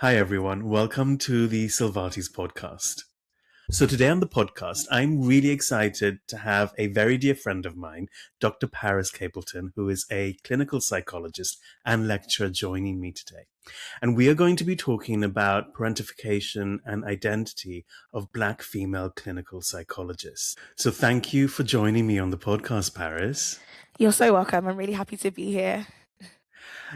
Hi, everyone. Welcome to the Silvati's podcast. So today on the podcast, I'm really excited to have a very dear friend of mine, Dr. Paris Capleton, who is a clinical psychologist and lecturer joining me today. And we are going to be talking about parentification and identity of Black female clinical psychologists. So thank you for joining me on the podcast, Paris. You're so welcome. I'm really happy to be here.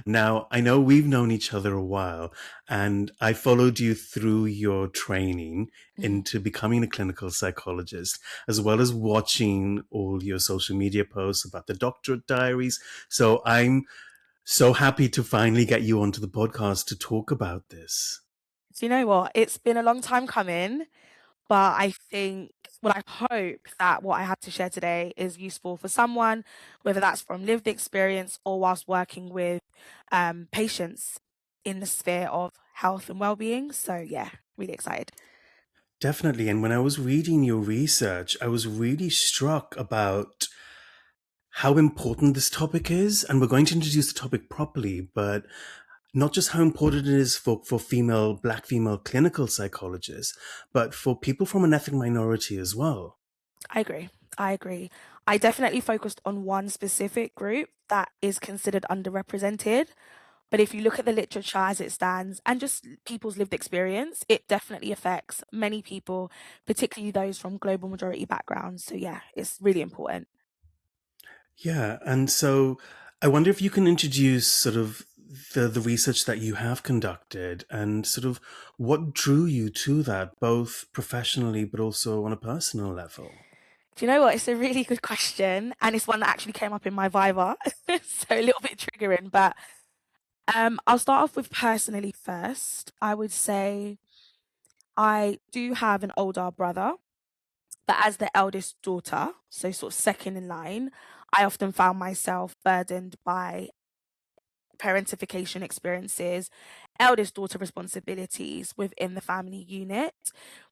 Now, I know we've known each other a while, and I followed you through your training into becoming a clinical psychologist, as well as watching all your social media posts about the doctorate diaries. So I'm so happy to finally get you onto the podcast to talk about this. Do you know what? It's been a long time coming, but I hope that what I have to share today is useful for someone, whether that's from lived experience or whilst working with patients in the sphere of health and well-being. So yeah, really excited. Definitely. And when I was reading your research, I was really struck about how important this topic is. And we're going to introduce the topic properly, but not just how important it is for Black female clinical psychologists, but for people from an ethnic minority as well. I agree. I definitely focused on one specific group that is considered underrepresented. But if you look at the literature as it stands and just people's lived experience, it definitely affects many people, particularly those from global majority backgrounds. So yeah, it's really important. Yeah. And so I wonder if you can introduce sort of the research that you have conducted and sort of what drew you to that, both professionally but also on a personal level. Do you know what? It's a really good question. And it's one that actually came up in my Viva. So a little bit triggering, but I'll start off with personally first. I would say I do have an older brother, but as the eldest daughter, so sort of second in line, I often found myself burdened by parentification experiences, eldest daughter responsibilities within the family unit.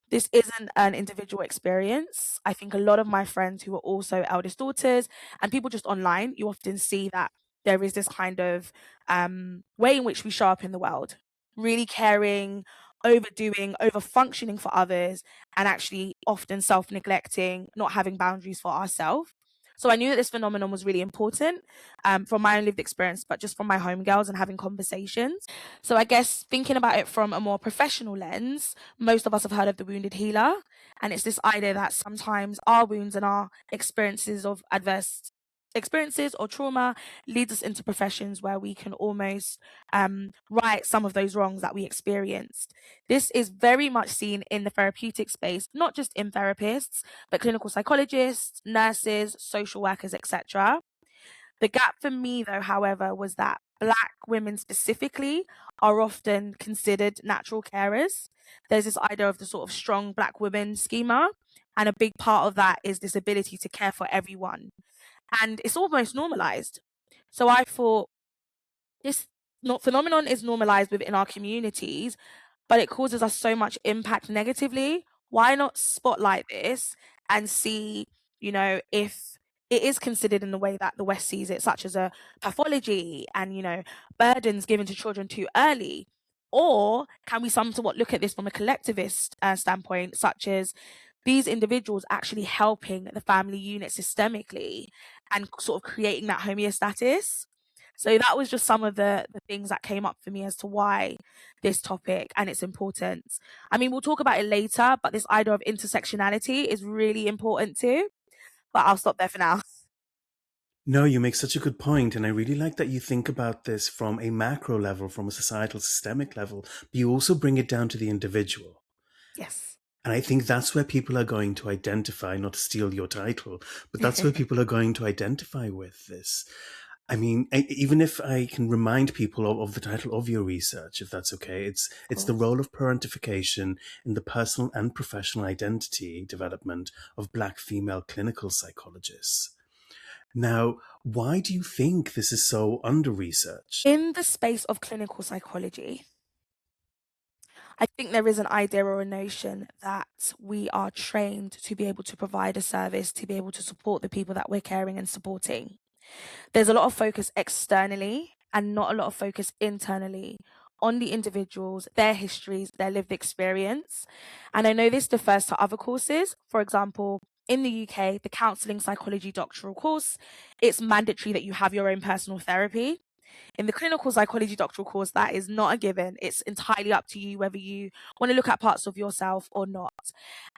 This isn't an individual experience. I think a lot of my friends who are also eldest daughters and people just online, you often see that there is this kind of way in which we show up in the world, really caring, overdoing, over functioning for others, and actually often self neglecting, not having boundaries for ourselves. So I knew that this phenomenon was really important from my own lived experience, but just from my home girls and having conversations. So I guess thinking about it from a more professional lens, most of us have heard of the wounded healer. And it's this idea that sometimes our wounds and our experiences of adverse experiences or trauma leads us into professions where we can almost right some of those wrongs that we experienced. This is very much seen in the therapeutic space, not just in therapists, but clinical psychologists, nurses, social workers, etc. The gap for me, though, however, was that Black women specifically are often considered natural carers. There's this idea of the sort of strong Black woman schema, and a big part of that is this ability to care for everyone. And it's almost normalized. So I thought this phenomenon is normalized within our communities, but it causes us so much impact negatively. Why not spotlight this and see, if it is considered in the way that the West sees it, such as a pathology and, burdens given to children too early? Or can we somewhat look at this from a collectivist standpoint, such as these individuals actually helping the family unit systemically and sort of creating that homeostasis? So that was just some of the things that came up for me as to why this topic and its importance. I mean, we'll talk about it later, but this idea of intersectionality is really important too. But I'll stop there for now. No, you make such a good point, and I really like that you think about this from a macro level, from a societal systemic level, but you also bring it down to the individual. Yes. And I think that's where people are going to identify, not to steal your title, but that's where people are going to identify with this. I mean, even if I can remind people of the title of your research, if that's okay, it's the role of parentification in the personal and professional identity development of Black female clinical psychologists. Now, why do you think this is so under-researched? In the space of clinical psychology, I think there is an idea or a notion that we are trained to be able to provide a service, to be able to support the people that we're caring and supporting. There's a lot of focus externally and not a lot of focus internally on the individuals, their histories, their lived experience. And I know this differs to other courses. For example, in the UK, the Counselling Psychology doctoral course, it's mandatory that you have your own personal therapy. In the Clinical Psychology doctoral course, that is not a given. It's entirely up to you whether you want to look at parts of yourself or not.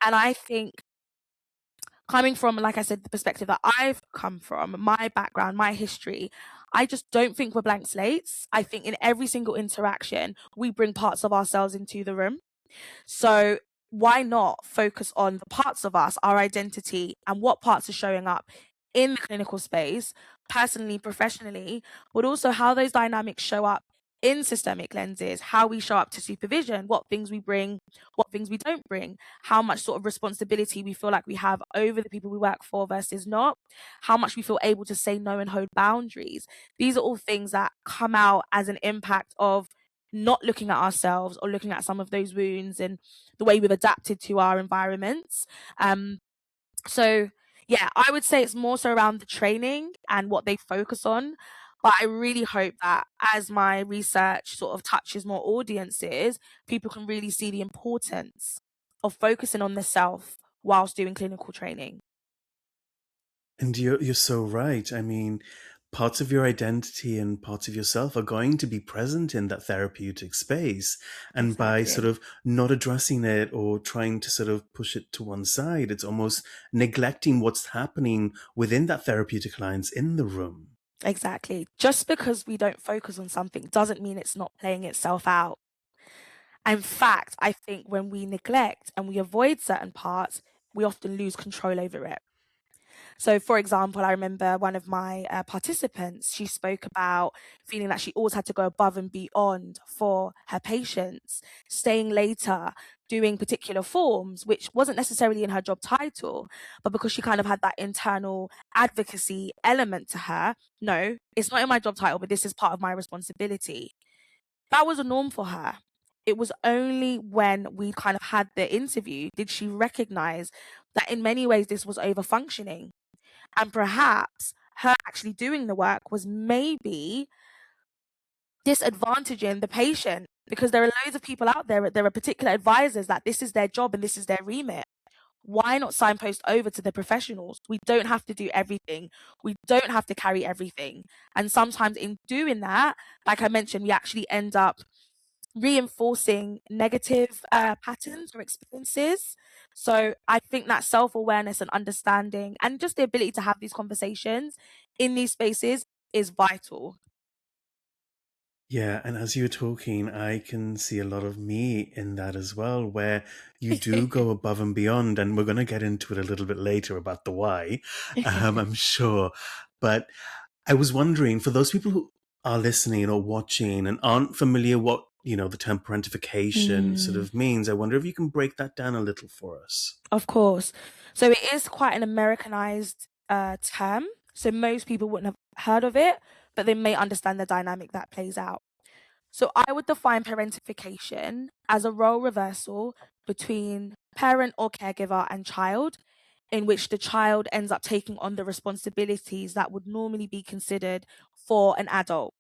And I think, coming from, like I said, the perspective that I've come from, my background, my history, I just don't think we're blank slates. I think in every single interaction, we bring parts of ourselves into the room. So why not focus on the parts of us, our identity, and what parts are showing up in the clinical space, personally, professionally, but also how those dynamics show up in systemic lenses, how we show up to supervision, what things we bring, what things we don't bring, how much sort of responsibility we feel like we have over the people we work for versus not, how much we feel able to say no and hold boundaries. These are all things that come out as an impact of not looking at ourselves or looking at some of those wounds and the way we've adapted to our environments. So yeah, I would say it's more so around the training and what they focus on. But I really hope that as my research sort of touches more audiences, people can really see the importance of focusing on the self whilst doing clinical training. And you're so right. I mean, parts of your identity and parts of yourself are going to be present in that therapeutic space. And by sort Exactly. of not addressing it or trying to sort of push it to one side, it's almost neglecting what's happening within that therapeutic alliance in the room. Exactly. Just because we don't focus on something doesn't mean it's not playing itself out. In fact, I think when we neglect and we avoid certain parts, we often lose control over it. So, for example, I remember one of my participants, she spoke about feeling that she always had to go above and beyond for her patients, staying later, doing particular forms, which wasn't necessarily in her job title, but because she kind of had that internal advocacy element to her, no, it's not in my job title, but this is part of my responsibility. That was a norm for her. It was only when we kind of had the interview did she recognize that in many ways this was over functioning. And perhaps her actually doing the work was maybe disadvantaging the patient, because there are loads of people out there, there are particular advisors that this is their job and this is their remit. Why not signpost over to the professionals? We don't have to do everything. We don't have to carry everything. And sometimes in doing that, like I mentioned, we actually end up reinforcing negative patterns or experiences. So I think that self-awareness and understanding and just the ability to have these conversations in these spaces is vital. Yeah, and as you're talking, I can see a lot of me in that as well, where you do go above and beyond, and we're going to get into it a little bit later about the why, I'm sure. But I was wondering, for those people who are listening or watching and aren't familiar what, the term parentification sort Mm, of means, I wonder if you can break that down a little for us. of course. So it is quite an Americanized term. So most people wouldn't have heard of it, but they may understand the dynamic that plays out. So I would define parentification as a role reversal between parent or caregiver and child, in which the child ends up taking on the responsibilities that would normally be considered for an adult.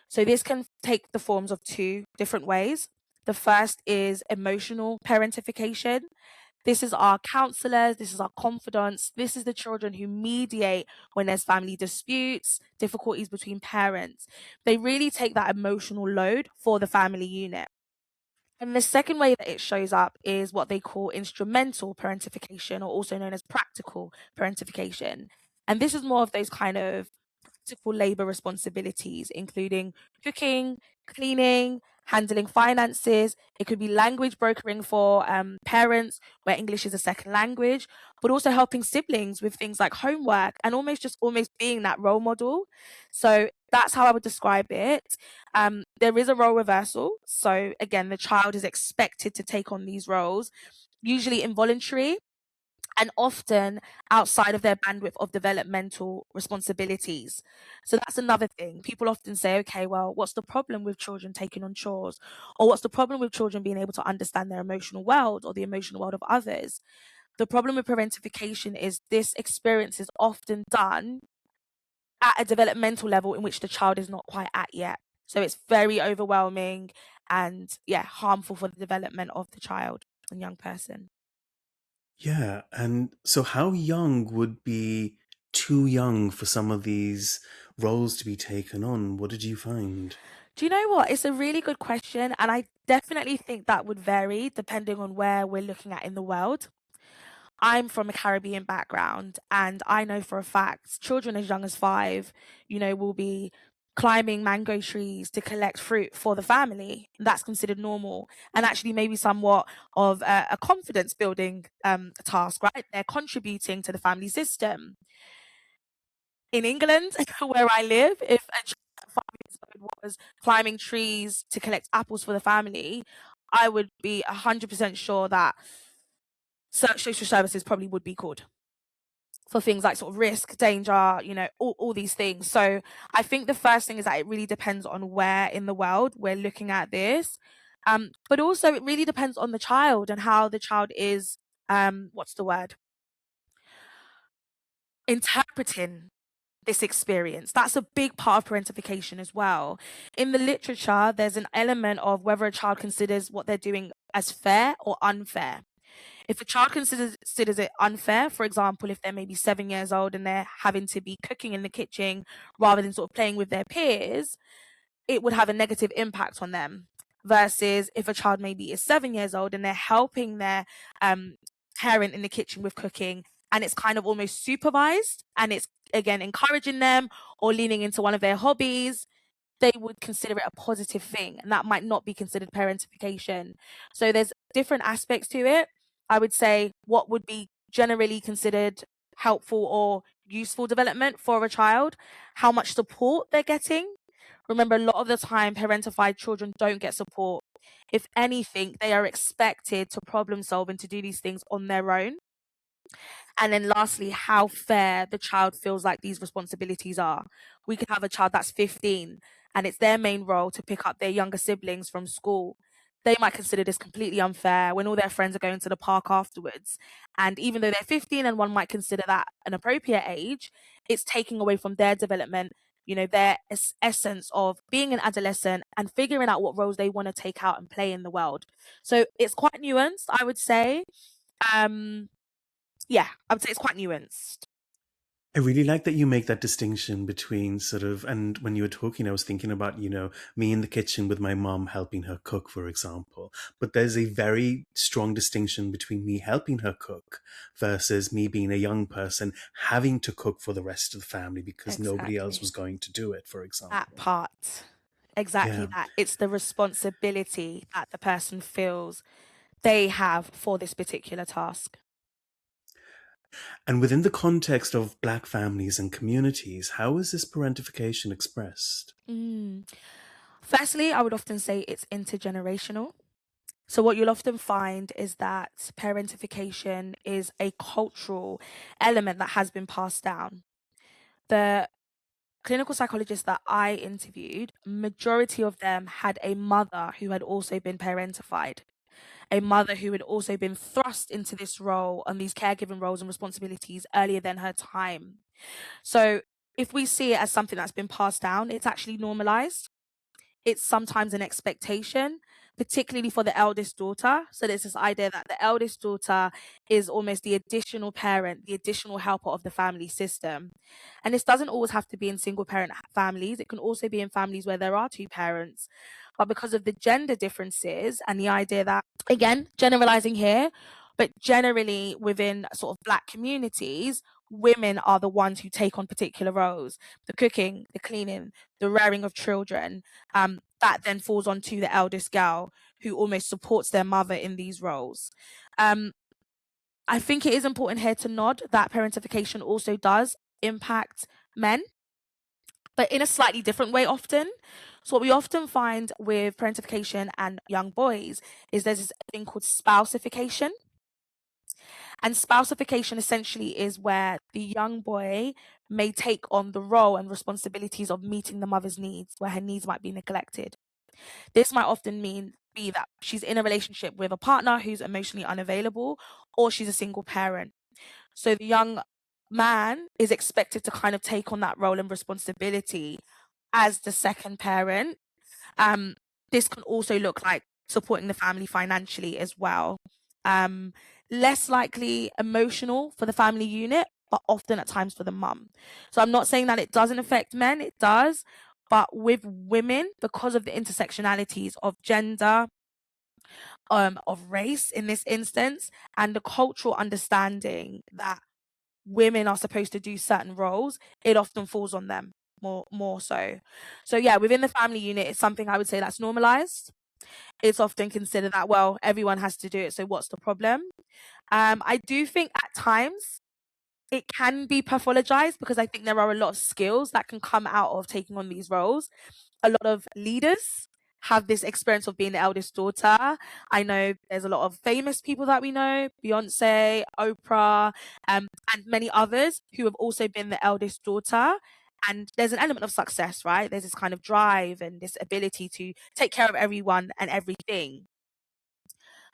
So this can take the forms of two different ways. The first is emotional parentification. This is our counselors, this is our confidants, this is the children who mediate when there's family disputes, difficulties between parents. They really take that emotional load for the family unit. And the second way that it shows up is what they call instrumental parentification, or also known as practical parentification. And this is more of those kind of practical labor responsibilities, including cooking, cleaning, handling finances. It could be language brokering for parents where English is a second language, but also helping siblings with things like homework and almost being that role model. So that's how I would describe it. There is a role reversal. So again, the child is expected to take on these roles, usually involuntary and often outside of their bandwidth of developmental responsibilities. So that's another thing. People often say, okay, well, what's the problem with children taking on chores? Or what's the problem with children being able to understand their emotional world or the emotional world of others? The problem with parentification is this experience is often done at a developmental level in which the child is not quite at yet. So it's very overwhelming and, yeah, harmful for the development of the child and young person. Yeah. And so, how young would be too young for some of these roles to be taken on? What did you find? Do you know what? It's a really good question, and I definitely think that would vary depending on where we're looking at in the world. I'm from a Caribbean background, and I know for a fact children as young as 5, will be climbing mango trees to collect fruit for the family. That's considered normal, and actually maybe somewhat of a confidence building task, right? They're contributing to the family system. In England, where I live, if a child at 5 years old was climbing trees to collect apples for the family, I would be 100% sure that social services probably would be called for things like sort of risk, danger, all these things. So I think the first thing is that it really depends on where in the world we're looking at this. But also it really depends on the child and how the child is, what's the word? Interpreting this experience. That's a big part of parentification as well. In the literature, there's an element of whether a child considers what they're doing as fair or unfair. If a child considers it unfair, for example, if they're maybe 7 years old and they're having to be cooking in the kitchen rather than sort of playing with their peers, it would have a negative impact on them. Versus if a child maybe is 7 years old and they're helping their um, parent in the kitchen with cooking, and it's kind of almost supervised and it's again encouraging them or leaning into one of their hobbies, they would consider it a positive thing, and that might not be considered parentification. So there's different aspects to it. I would say what would be generally considered helpful or useful development for a child, how much support they're getting. Remember, a lot of the time, parentified children don't get support. If anything, they are expected to problem solve and to do these things on their own. And then lastly, how fair the child feels like these responsibilities are. We could have a child that's 15 and it's their main role to pick up their younger siblings from school. They might consider this completely unfair when all their friends are going to the park afterwards. And even though they're 15 and one might consider that an appropriate age, it's taking away from their development, their essence of being an adolescent and figuring out what roles they want to take out and play in the world. So it's quite nuanced, I would say. Yeah, I would say it's quite nuanced. I really like that you make that distinction between sort of, and when you were talking, I was thinking about, me in the kitchen with my mom helping her cook, for example. But there's a very strong distinction between me helping her cook versus me being a young person having to cook for the rest of the family because nobody else Exactly. was going to do it, for That example. part. Exactly Yeah. that. It's the responsibility that the person feels they have for this particular task. And within the context of Black families and communities, how is this parentification expressed? Mm. Firstly, I would often say it's intergenerational. So, what you'll often find is that parentification is a cultural element that has been passed down. The clinical psychologists that I interviewed, majority of them had a mother who had also been parentified, a mother who had also been thrust into this role and these caregiving roles and responsibilities earlier than her time. So if we see it as something that's been passed down, it's actually normalized. It's sometimes an expectation, particularly for the eldest daughter. So there's this idea that the eldest daughter is almost the additional parent, the additional helper of the family system. And this doesn't always have to be in single parent families. It can also be in families where there are two parents. But because of the gender differences and the idea that, again, generalizing here, but generally within sort of Black communities, women are the ones who take on particular roles, the cooking, the cleaning, the rearing of children. That then falls onto the eldest girl who almost supports their mother in these roles. Um, I think it is important here to nod that parentification also does impact men, but in a slightly different way often. So what we often find with parentification and young boys is there's this thing called spousification. And spousification essentially is where the young boy may take on the role and responsibilities of meeting the mother's needs, where her needs might be neglected. This might often be that she's in a relationship with a partner who's emotionally unavailable, or she's a single parent. So the young man is expected to kind of take on that role and responsibility as the second parent. This can also look like supporting the family financially as well. Less likely emotional for the family unit, but often at times for the mum. So I'm not saying that it doesn't affect men, it does, but with women, because of the intersectionalities of gender, of race in this instance, and the cultural understanding that women are supposed to do certain roles, it often falls on them more so. So yeah, within the family unit, it's something I would say that's normalized. It's often considered that, well, everyone has to do it, so what's the problem? I do think at times it can be pathologized because I think there are a lot of skills that can come out of taking on these roles. A lot of leaders have this experience of being the eldest daughter. I know there's a lot of famous people that we know, Beyonce, Oprah, and many others who have also been the eldest daughter. And there's an element of success, right? There's this kind of drive and this ability to take care of everyone and everything.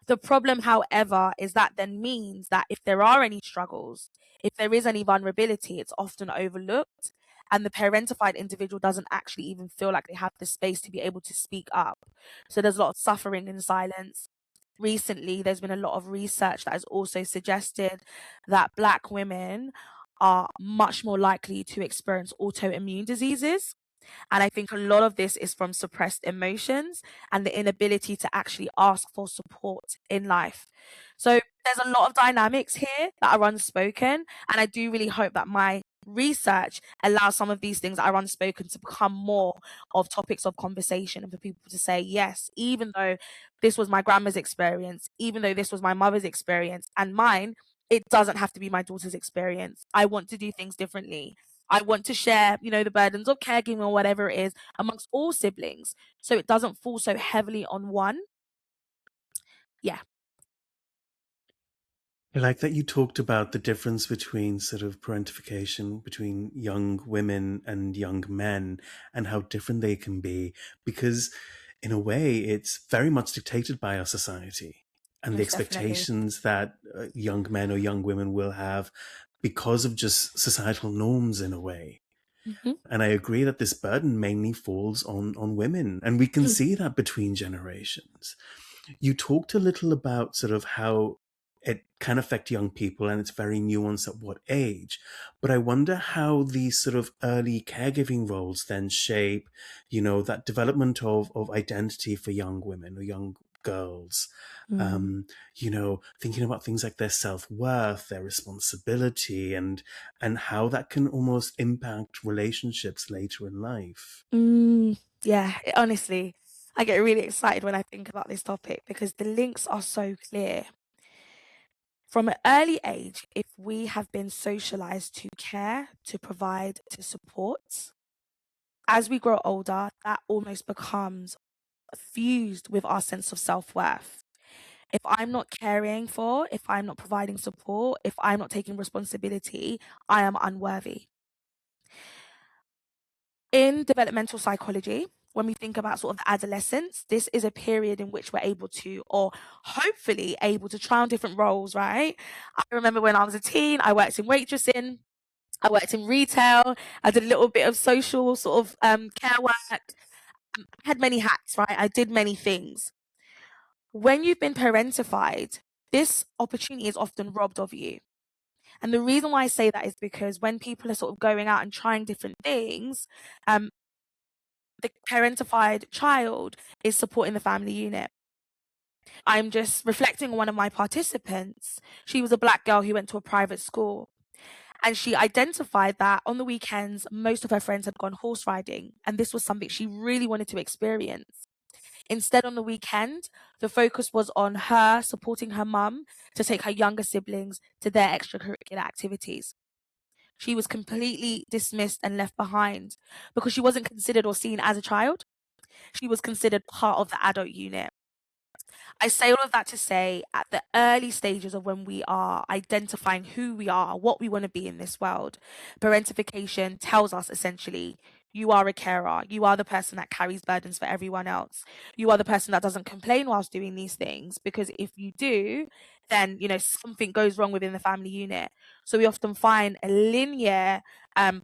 The problem, however, is that then means that if there are any struggles, if there is any vulnerability, it's often overlooked, and the parentified individual doesn't actually even feel like they have the space to be able to speak up. So there's a lot of suffering in silence. Recently, there's been a lot of research that has also suggested that Black women are much more likely to experience autoimmune diseases, and I think a lot of this is from suppressed emotions and the inability to actually ask for support in life. So there's a lot of dynamics here that are unspoken. And I do really hope that my research allows some of these things that are unspoken to become more of topics of conversation and for people to say, yes, even though this was my grandma's experience, even though this was my mother's experience and mine, it doesn't have to be my daughter's experience. I want to do things differently. I want to share, the burdens of caregiving or whatever it is amongst all siblings so it doesn't fall so heavily on one. Yeah. I like that you talked about the difference between sort of parentification between young women and young men and how different they can be, because in a way it's very much dictated by our society and the Most definitely. expectations that young men or young women will have because of just societal norms in a way. Mhm. And I agree that this burden mainly falls on women, and we can see that between generations. You talked a little about sort of how it can affect young people and it's very nuanced at what age. But I wonder how these sort of early caregiving roles then shape, that development of identity for young women or young girls. Mm. Thinking about things like their self-worth, their responsibility, and how that can almost impact relationships later in life. Yeah, honestly, I get really excited when I think about this topic because the links are so clear. From an early age, if we have been socialized to care, to provide, to support, as we grow older, that almost becomes fused with our sense of self worth. If I'm not caring for, if I'm not providing support, if I'm not taking responsibility, I am unworthy. In developmental psychology, when we think about sort of the adolescence, this is a period in which we're able to, or hopefully able to try on different roles, right? I remember when I was a teen, I worked in waitressing, I worked in retail, I did a little bit of social sort of care work. I had many hats, right? I did many things. When you've been parentified, this opportunity is often robbed of you. And the reason why I say that is because when people are sort of going out and trying different things, um, the parentified child is supporting the family unit. I'm just reflecting on one of my participants. She was a Black girl who went to a private school. And she identified that on the weekends, most of her friends had gone horse riding. And this was something she really wanted to experience. Instead, on the weekend, the focus was on her supporting her mum to take her younger siblings to their extracurricular activities. She was completely dismissed and left behind because she wasn't considered or seen as a child. She was considered part of the adult unit. I say all of that to say at the early stages of when we are identifying who we are, what we want to be in this world, parentification tells us essentially you are a carer. You are the person that carries burdens for everyone else. You are the person that doesn't complain whilst doing these things because if you do, then something goes wrong within the family unit. So we often find a linear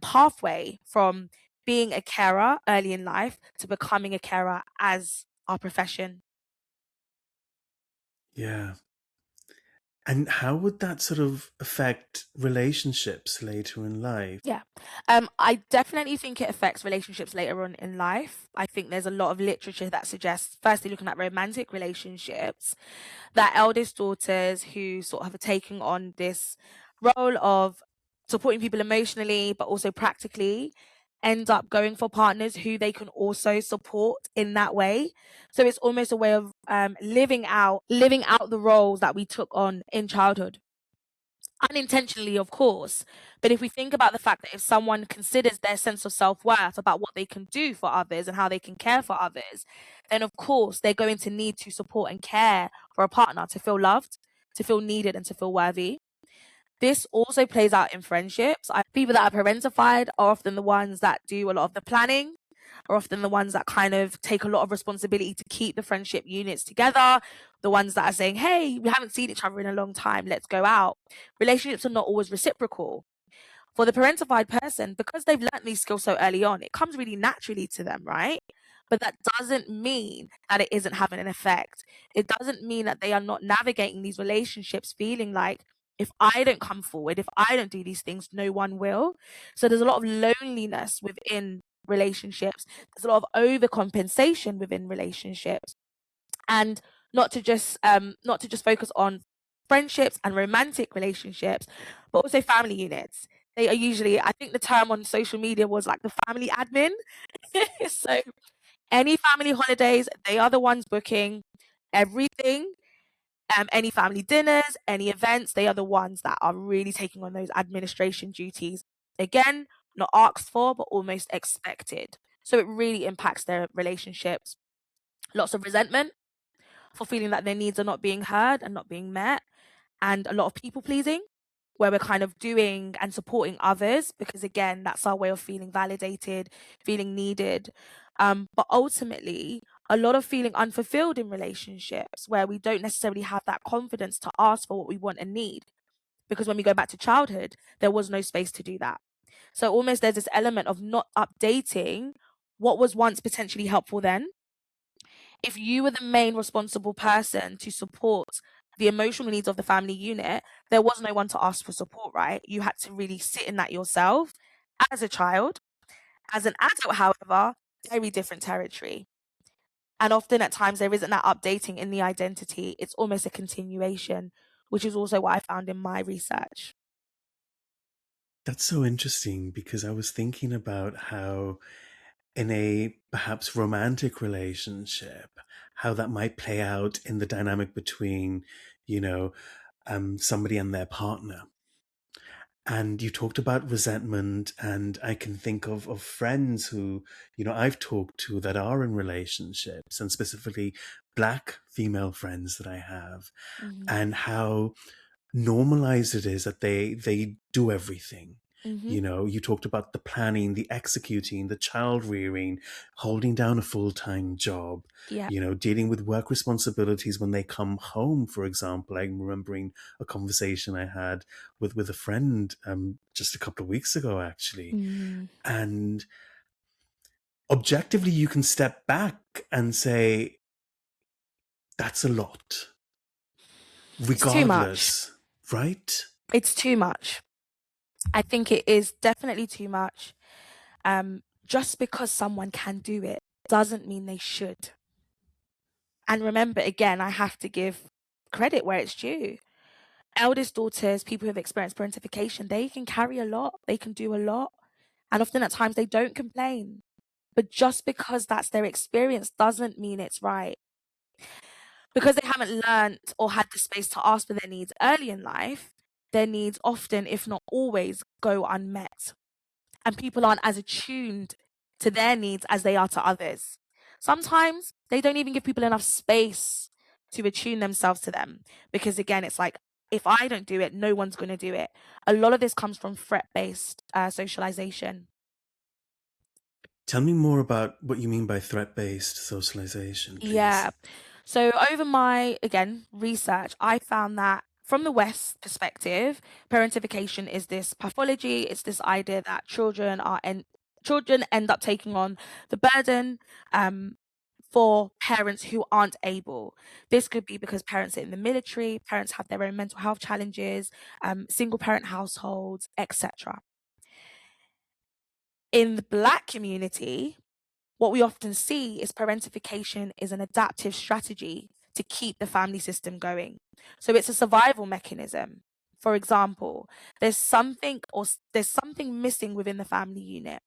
pathway from being a carer early in life to becoming a carer as our profession. Yeah. And how would that sort of affect relationships later in life? Yeah. I definitely think it affects relationships later on in life. I think there's a lot of literature that suggests, firstly, looking at romantic relationships, that eldest daughters who sort of are taking on this role of supporting people emotionally, but also practically, end up going for partners who they can also support in that way. So it's almost a way of living out the roles that we took on in childhood, unintentionally, of course. But if we think about the fact that if someone considers their sense of self-worth about what they can do for others and how they can care for others, then of course they're going to need to support and care for a partner to feel loved, to feel needed, and to feel worthy. This also plays out in friendships. People that are parentified are often the ones that do a lot of the planning, are often the ones that kind of take a lot of responsibility to keep the friendship units together, the ones that are saying, hey, we haven't seen each other in a long time, let's go out. Relationships are not always reciprocal. For the parentified person, because they've learnt these skills so early on, it comes really naturally to them, right? But that doesn't mean that it isn't having an effect. It doesn't mean that they are not navigating these relationships feeling like, if I don't come forward, if I don't do these things, no one will. So there's a lot of loneliness within relationships. There's a lot of overcompensation within relationships. And not to just focus on friendships and romantic relationships, but also family units. They are usually, I think the term on social media was like the family admin. So any family holidays, they are the ones booking everything. Any family dinners, any events, they are the ones that are really taking on those administration duties. Again, not asked for, but almost expected. So it really impacts their relationships. Lots of resentment for feeling that their needs are not being heard and not being met, and a lot of people pleasing, where we're kind of doing and supporting others because, again, that's our way of feeling validated, feeling needed. But ultimately, a lot of feeling unfulfilled in relationships where we don't necessarily have that confidence to ask for what we want and need. Because when we go back to childhood, there was no space to do that. So almost there's this element of not updating what was once potentially helpful then. If you were the main responsible person to support the emotional needs of the family unit, there was no one to ask for support, right? You had to really sit in that yourself as a child. As an adult, however, very different territory. And often at times there isn't that updating in the identity. It's almost a continuation, which is also what I found in my research. That's so interesting because I was thinking about how, in a perhaps romantic relationship, how that might play out in the dynamic between, you know, somebody and their partner. And you talked about resentment, and I can think of friends who, I've talked to that are in relationships, and specifically Black female friends that I have, Mhm. and how normalized it is that they do everything. Mhm. You talked about the planning, the executing, the child rearing, holding down a full-time job, Yeah. dealing with work responsibilities when they come home. For example, I'm remembering a conversation I had with a friend just a couple of weeks ago, actually. Mm. And objectively, you can step back and say, that's a lot, It's too much. regardless, right? It's too much. I think it is definitely too much. Just because someone can do it doesn't mean they should. And remember, again, I have to give credit where it's due. Eldest daughters, people who have experienced parentification, they can carry a lot, they can do a lot. And often at times they don't complain. But just because that's their experience doesn't mean it's right. Because they haven't learned or had the space to ask for their needs early in life, their needs often, if not always, go unmet. And people aren't as attuned to their needs as they are to others. Sometimes they don't even give people enough space to attune themselves to them because, again, it's like, if I don't do it, no one's going to do it. A lot of this comes from threat based socialization. Tell me more about what you mean by threat-based socialization, please. Yeah. So over my, again, research, I found that from the West perspective, parentification is this pathology. It's this idea that children are children end up taking on the burden for parents who aren't able. This could be because parents are in the military, parents have their own mental health challenges, single parent households, etc. In the Black community, what we often see is parentification is an adaptive strategy to keep the family system going. So it's a survival mechanism. For example, there's something missing within the family unit.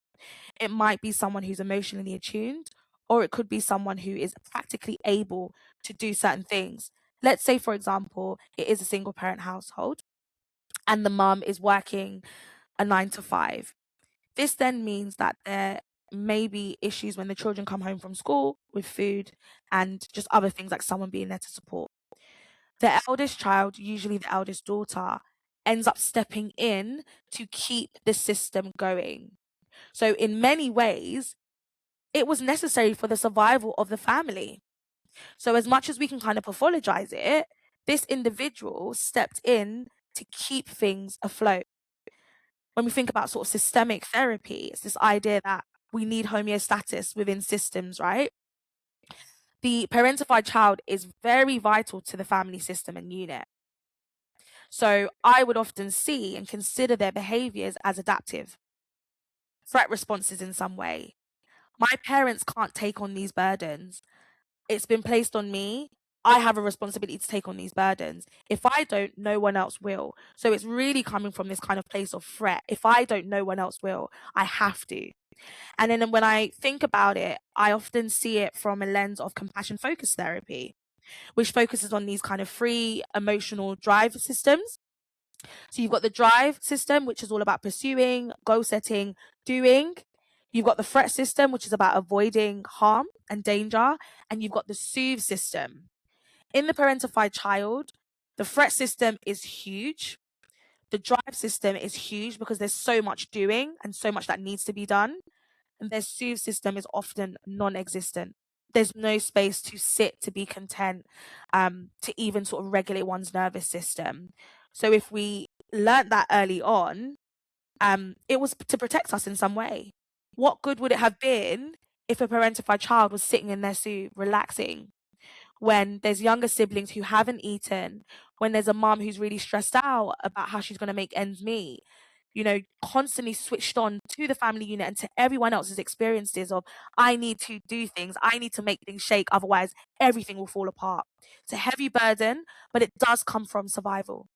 It might be someone who's emotionally attuned, or it could be someone who is practically able to do certain things. Let's say, for example, it is a single parent household and the mum is working a 9 to 5. This then means that there may be issues when the children come home from school with food and just other things like someone being there to support. The eldest child, usually the eldest daughter, ends up stepping in to keep the system going. So, in many ways, it was necessary for the survival of the family. So, as much as we can kind of pathologize it, this individual stepped in to keep things afloat. When we think about sort of systemic therapy, it's this idea that we need homeostasis within systems, right? The parentified child is very vital to the family system and unit. So I would often see and consider their behaviors as adaptive, threat responses in some way. My parents can't take on these burdens. It's been placed on me. I have a responsibility to take on these burdens. If I don't, no one else will. So it's really coming from this kind of place of threat. If I don't, no one else will. I have to. And then when I think about it, I often see it from a lens of compassion focused therapy, which focuses on these kind of three emotional drive systems. So you've got the drive system, which is all about pursuing, goal setting, doing. You've got the threat system, which is about avoiding harm and danger. And you've got the soothe system. In the parentified child, the threat system is huge. The drive system is huge because there's so much doing and so much that needs to be done. And their soothe system is often non existent. There's no space to sit, to be content, to even sort of regulate one's nervous system. So if we learnt that early on, it was to protect us in some way. What good would it have been if a parentified child was sitting in their soothe, relaxing, when there's younger siblings who haven't eaten, when there's a mom who's really stressed out about how she's going to make ends meet, constantly switched on to the family unit and to everyone else's experiences of, I need to do things, I need to make things shake, otherwise everything will fall apart. It's a heavy burden, but it does come from survival.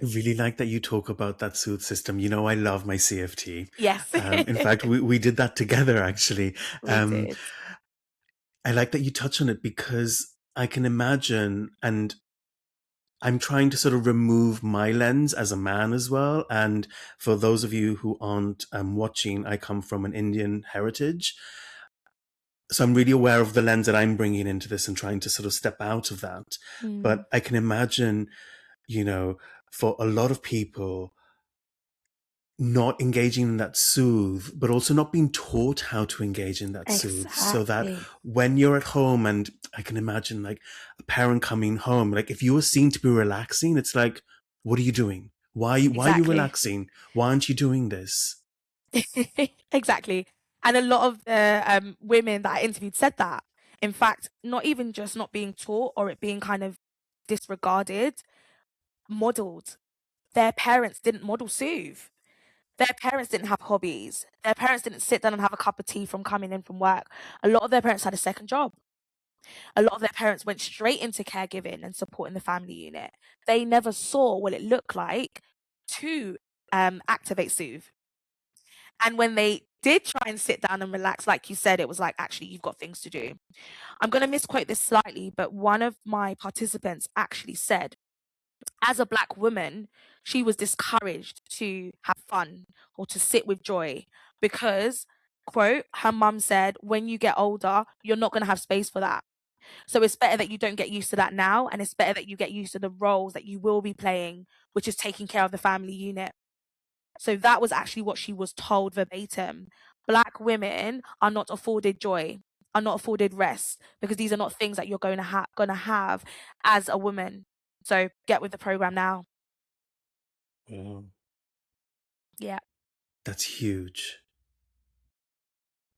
I really like that you talk about that soothe system. I love my CFT. Yes. In fact, we did that together, actually. We Um, did. I like that you touch on it because I can imagine, and I'm trying to sort of remove my lens as a man as well. And for those of you who aren't watching, I come from an Indian heritage. So I'm really aware of the lens that I'm bringing into this and trying to sort of step out of that. Mm, But I can imagine, for a lot of people, not engaging in that soothe, but also not being taught how to engage in that soothe. So that exactly. when you're at home, and I can imagine like a parent coming home, like if you were seen to be relaxing, it's like, what are you doing? Why are you Exactly. relaxing? Why aren't you doing this? Exactly. And a lot of the women that I interviewed said that. In fact, not even just not being taught or it being kind of disregarded, modeled. Their parents didn't model soothe. Their parents didn't have hobbies. Their parents didn't sit down and have a cup of tea from coming in from work. A lot of their parents had a second job. A lot of their parents went straight into caregiving and supporting the family unit. They never saw what it looked like to activate soothe. And when they did try and sit down and relax, like you said, it was like, actually, you've got things to do. I'm going to misquote this slightly, but one of my participants actually said, as a Black woman, she was discouraged to have fun or to sit with joy because, quote, her mum said, when you get older, you're not going to have space for that. So it's better that you don't get used to that now. And it's better that you get used to the roles that you will be playing, which is taking care of the family unit. So that was actually what she was told verbatim. Black women are not afforded joy, are not afforded rest, because these are not things that you're going to have as a woman. So get with the program now. Wow. Yeah. That's huge.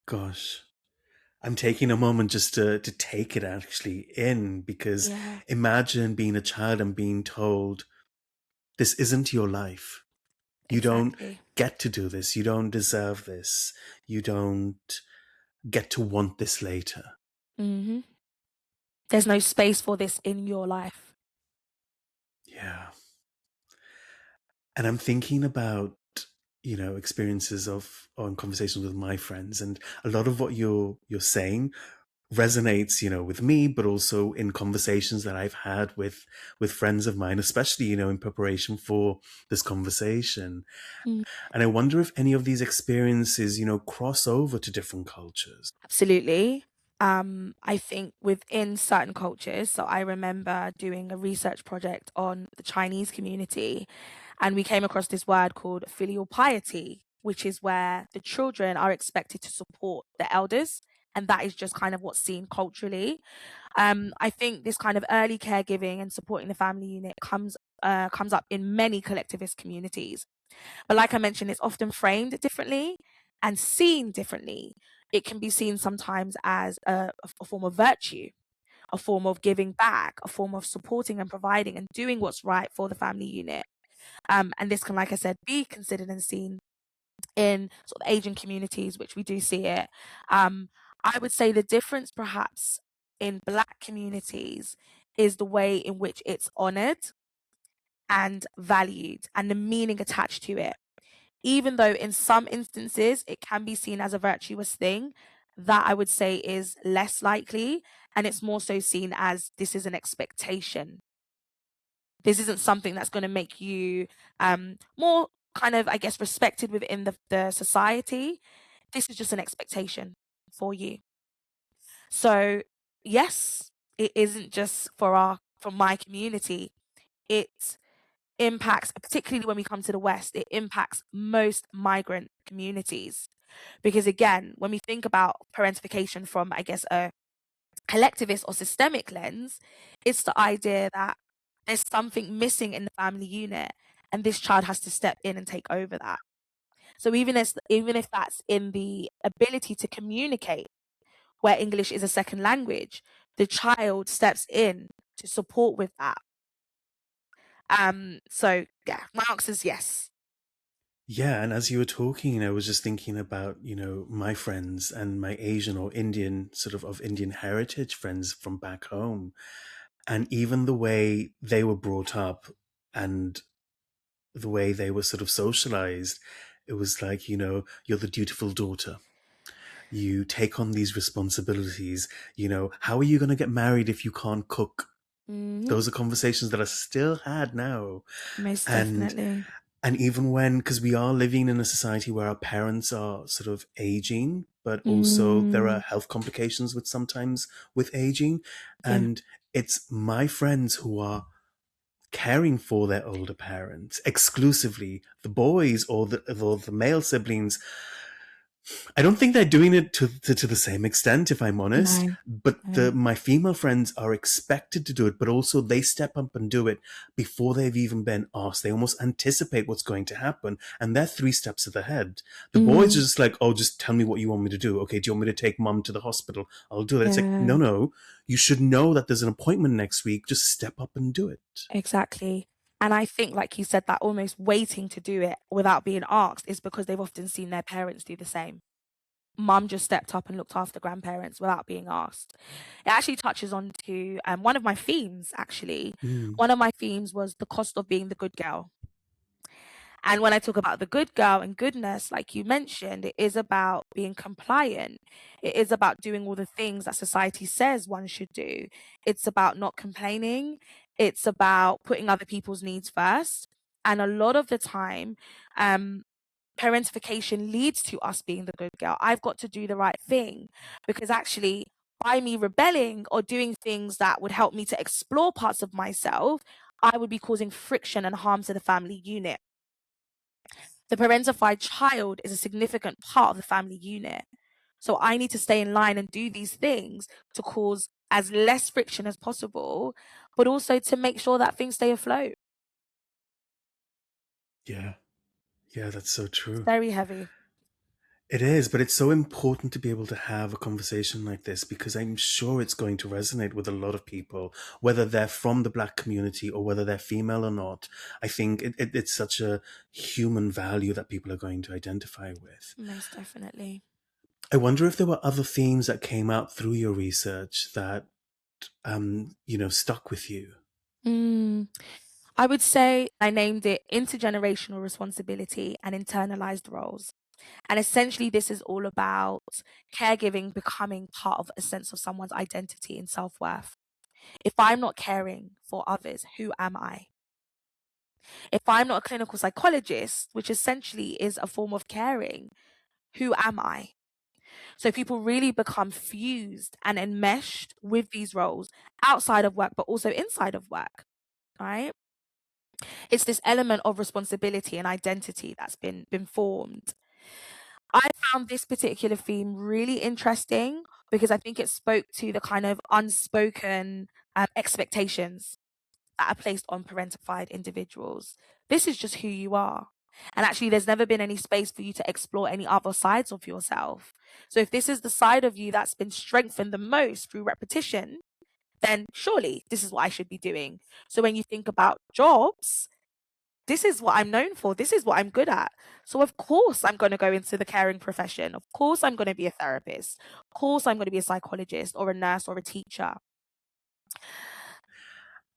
Gosh. I'm taking a moment just to take it actually in, because Yeah, imagine being a child and being told, this isn't your life. You don't exactly. get to do this. You don't deserve this. You don't get to want this later. Hmm. There's no space for this in your life. Yeah. And I'm thinking about, experiences of on conversations with my friends, and a lot of what you're saying resonates, with me, but also in conversations that I've had with friends of mine, especially, in preparation for this conversation. Mm. And I wonder if any of these experiences, cross over to different cultures. Absolutely. I think within certain cultures, so I remember doing a research project on the Chinese community, and we came across this word called filial piety, which is where the children are expected to support the elders. And that is just kind of what's seen culturally. I think this kind of early caregiving and supporting the family unit comes up in many collectivist communities. But like I mentioned, it's often framed differently and seen differently. It can be seen sometimes as a form of virtue, a form of giving back, a form of supporting and providing and doing what's right for the family unit. And this can, like I said, be considered and seen in sort of Asian communities, which we do see it. Um, I would say the difference perhaps in Black communities is the way in which it's honored and valued and the meaning attached to it. Even though in some instances it can be seen as a virtuous thing, that I would say is less likely. And it's more so seen as this is an expectation. This isn't something that's going to make you more kind of, I guess, respected within the society. This is just an expectation for you. So, yes, it isn't just for my community. It impacts, particularly when we come to the West, it impacts most migrant communities. Because again, when we think about parentification from, I guess, a collectivist or systemic lens, it's the idea that there's something missing in the family unit and this child has to step in and take over that. So even if that's in the ability to communicate where English is a second language, the child steps in to support with that. So yeah, my answer is yes. Yeah, and as you were talking, I was just thinking about, my friends and my Asian or Indian, sort of Indian heritage friends from back home, and even the way they were brought up and the way they were sort of socialized. It was like, you're the dutiful daughter. You take on these responsibilities. How are you going to get married if you can't cook? Hmm. Those are conversations that are still had now. Most And definitely. even when, because we are living in a society where our parents are sort of aging, but also there are Mm, health complications with sometimes with aging. yeah. And it's my friends who are caring for their older parents exclusively. The boys or the male siblings, I don't think they're doing it to the same extent, if I'm honest. No, But no. my female friends are expected to do it, but also they step up and do it before they've even been asked. They almost anticipate what's going to happen, and they're 3 steps ahead. The boys are Mm, just like, "Oh, just tell me what you want me to do. Okay, do you want me to take mom to the hospital? I'll do it." It's like, yeah, no, no. You should know that there's an appointment next week. Just step up and do it. exactly. And I think, like you said, that almost waiting to do it without being asked is because they've often seen their parents do the same. Mum just stepped up and looked after grandparents without being asked. It actually touches on to one of my themes, actually. Mm, One of my themes was the cost of being the good girl. And when I talk about the good girl and goodness, like you mentioned, it is about being compliant. It is about doing all the things that society says one should do. It's about not complaining. It's about putting other people's needs first. And a lot of the time, um, parentification leads to us being the good girl. I've got to do the right thing because actually, by me rebelling or doing things that would help me to explore parts of myself, I would be causing friction and harm to the family unit. The parentified child is a significant part of the family unit. So I need to stay in line and do these things to cause as less friction as possible, but also to make sure that things stay afloat. yeah, yeah, that's so It's true. very heavy. It is, but it's so important to be able to have a conversation like this because I'm sure it's going to resonate with a lot of people, whether they're from the Black community or whether they're female or not. I think it's such a human value that people are going to identify with. Most definitely. I wonder if there were other themes that came out through your research that, stuck with you. Mm. I would say I named it intergenerational responsibility and internalized roles. And essentially, this is all about caregiving becoming part of a sense of someone's identity and self worth. If I'm not caring for others, who am I? If I'm not a clinical psychologist, which essentially is a form of caring, who am I? So people really become fused and enmeshed with these roles outside of work, but also inside of work, right? It's this element of responsibility and identity that's been formed. I found this particular theme really interesting because I think it spoke to the kind of unspoken expectations that are placed on parentified individuals. This is just who you are. And actually, there's never been any space for you to explore any other sides of yourself. So, if this is the side of you that's been strengthened the most through repetition, then surely this is what I should be doing. So, when you think about jobs, this is what I'm known for. This is what I'm good at. So, of course, I'm going to go into the caring profession. Of course, I'm going to be a therapist. Of course, I'm going to be a psychologist or a nurse or a teacher.